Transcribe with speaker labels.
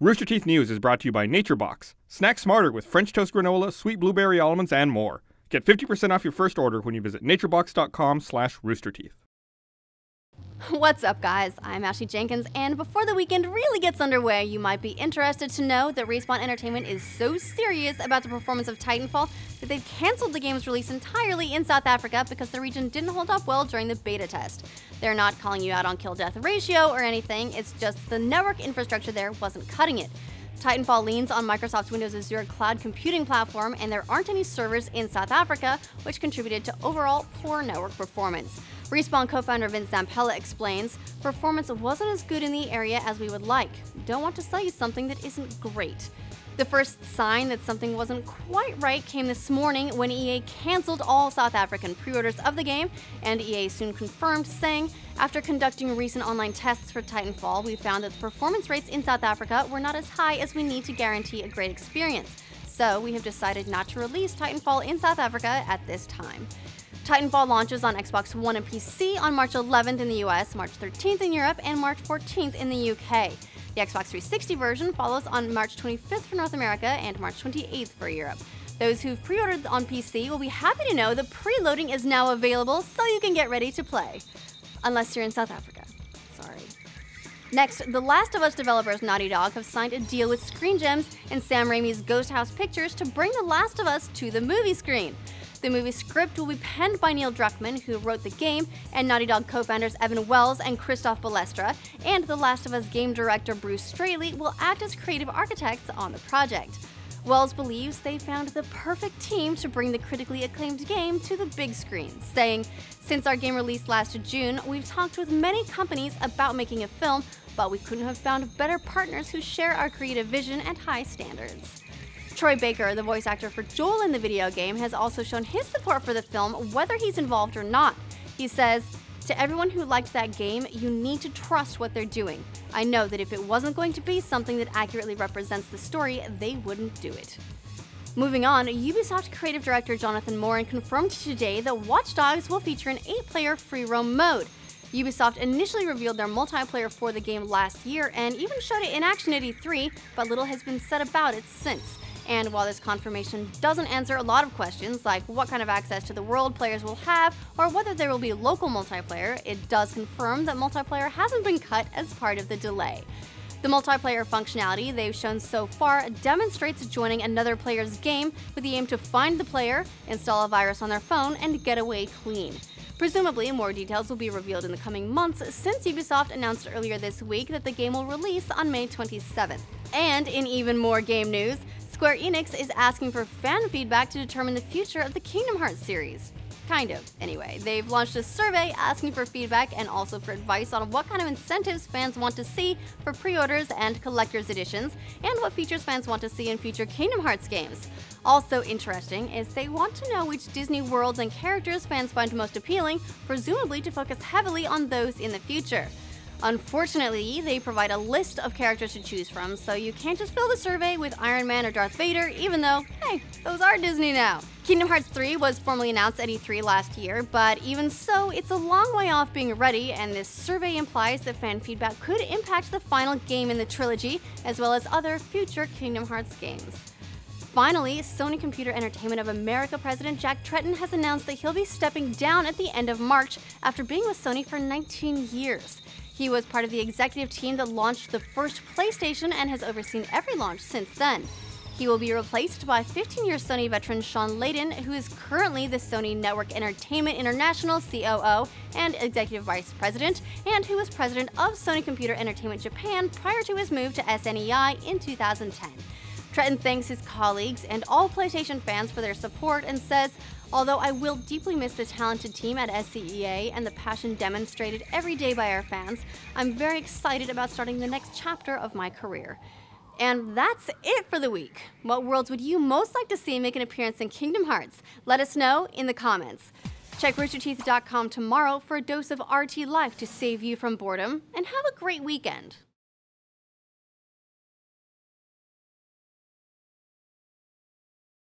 Speaker 1: Rooster Teeth News is brought to you by NatureBox. Snack smarter with French toast granola, sweet blueberry almonds, and more. Get 50% off your first order when you visit naturebox.com/roosterteeth.
Speaker 2: What's up, guys? I'm Ashley Jenkins, and before the weekend really gets underway, you might be interested to know that Respawn Entertainment is so serious about the performance of Titanfall that they've canceled the game's release entirely in South Africa because the region didn't hold up well during the beta test. They're not calling you out on kill-death ratio or anything, it's just the network infrastructure there wasn't cutting it. Titanfall leans on Microsoft's Windows Azure cloud computing platform, and there aren't any servers in South Africa, which contributed to overall poor network performance. Respawn co-founder Vince Zampella explains, "Performance wasn't as good in the area as we would like. Don't want to sell you something that isn't great." The first sign that something wasn't quite right came this morning when EA canceled all South African pre-orders of the game, and EA soon confirmed, saying, "After conducting recent online tests for Titanfall, we found that the performance rates in South Africa were not as high as we need to guarantee a great experience. So we have decided not to release Titanfall in South Africa at this time." Titanfall launches on Xbox One and PC on March 11th in the US, March 13th in Europe, and March 14th in the UK. The Xbox 360 version follows on March 25th for North America and March 28th for Europe. Those who've pre-ordered on PC will be happy to know the preloading is now available so you can get ready to play. Unless you're in South Africa. Sorry. Next, The Last of Us developers Naughty Dog have signed a deal with Screen Gems and Sam Raimi's Ghost House Pictures to bring The Last of Us to the movie screen. The movie script will be penned by Neil Druckmann, who wrote the game, and Naughty Dog co-founders Evan Wells and Christoph Balestra, and The Last of Us game director Bruce Straley will act as creative architects on the project. Wells believes they found the perfect team to bring the critically acclaimed game to the big screen, saying, "Since our game released last June, we've talked with many companies about making a film, but we couldn't have found better partners who share our creative vision and high standards." Troy Baker, the voice actor for Joel in the video game, has also shown his support for the film, whether he's involved or not. He says, "To everyone who liked that game, you need to trust what they're doing. I know that if it wasn't going to be something that accurately represents the story, they wouldn't do it." Moving on, Ubisoft creative director Jonathan Morin confirmed today that Watch Dogs will feature an 8-player free roam mode. Ubisoft initially revealed their multiplayer for the game last year and even showed it in action at E3, but little has been said about it since. And while this confirmation doesn't answer a lot of questions, like what kind of access to the world players will have or whether there will be local multiplayer, it does confirm that multiplayer hasn't been cut as part of the delay. The multiplayer functionality they've shown so far demonstrates joining another player's game with the aim to find the player, install a virus on their phone, and get away clean. Presumably, more details will be revealed in the coming months, since Ubisoft announced earlier this week that the game will release on May 27th. And in even more game news, Square Enix is asking for fan feedback to determine the future of the Kingdom Hearts series. Kind of, anyway. They've launched a survey asking for feedback and also for advice on what kind of incentives fans want to see for pre-orders and collector's editions, and what features fans want to see in future Kingdom Hearts games. Also interesting is they want to know which Disney worlds and characters fans find most appealing, presumably to focus heavily on those in the future. Unfortunately, they provide a list of characters to choose from, so you can't just fill the survey with Iron Man or Darth Vader, even though, hey, those are Disney now. Kingdom Hearts 3 was formally announced at E3 last year, but even so, it's a long way off being ready, and this survey implies that fan feedback could impact the final game in the trilogy, as well as other future Kingdom Hearts games. Finally, Sony Computer Entertainment of America President Jack Tretton has announced that he'll be stepping down at the end of March after being with Sony for 19 years. He was part of the executive team that launched the first PlayStation and has overseen every launch since then. He will be replaced by 15-year Sony veteran Sean Layden, who is currently the Sony Network Entertainment International COO and Executive Vice President, and who was president of Sony Computer Entertainment Japan prior to his move to SNEI in 2010. Tretton thanks his colleagues and all PlayStation fans for their support and says, "Although I will deeply miss the talented team at SCEA and the passion demonstrated every day by our fans, I'm very excited about starting the next chapter of my career." And that's it for the week. What worlds would you most like to see make an appearance in Kingdom Hearts? Let us know in the comments. Check roosterteeth.com tomorrow for a dose of RT life to save you from boredom, and have a great weekend.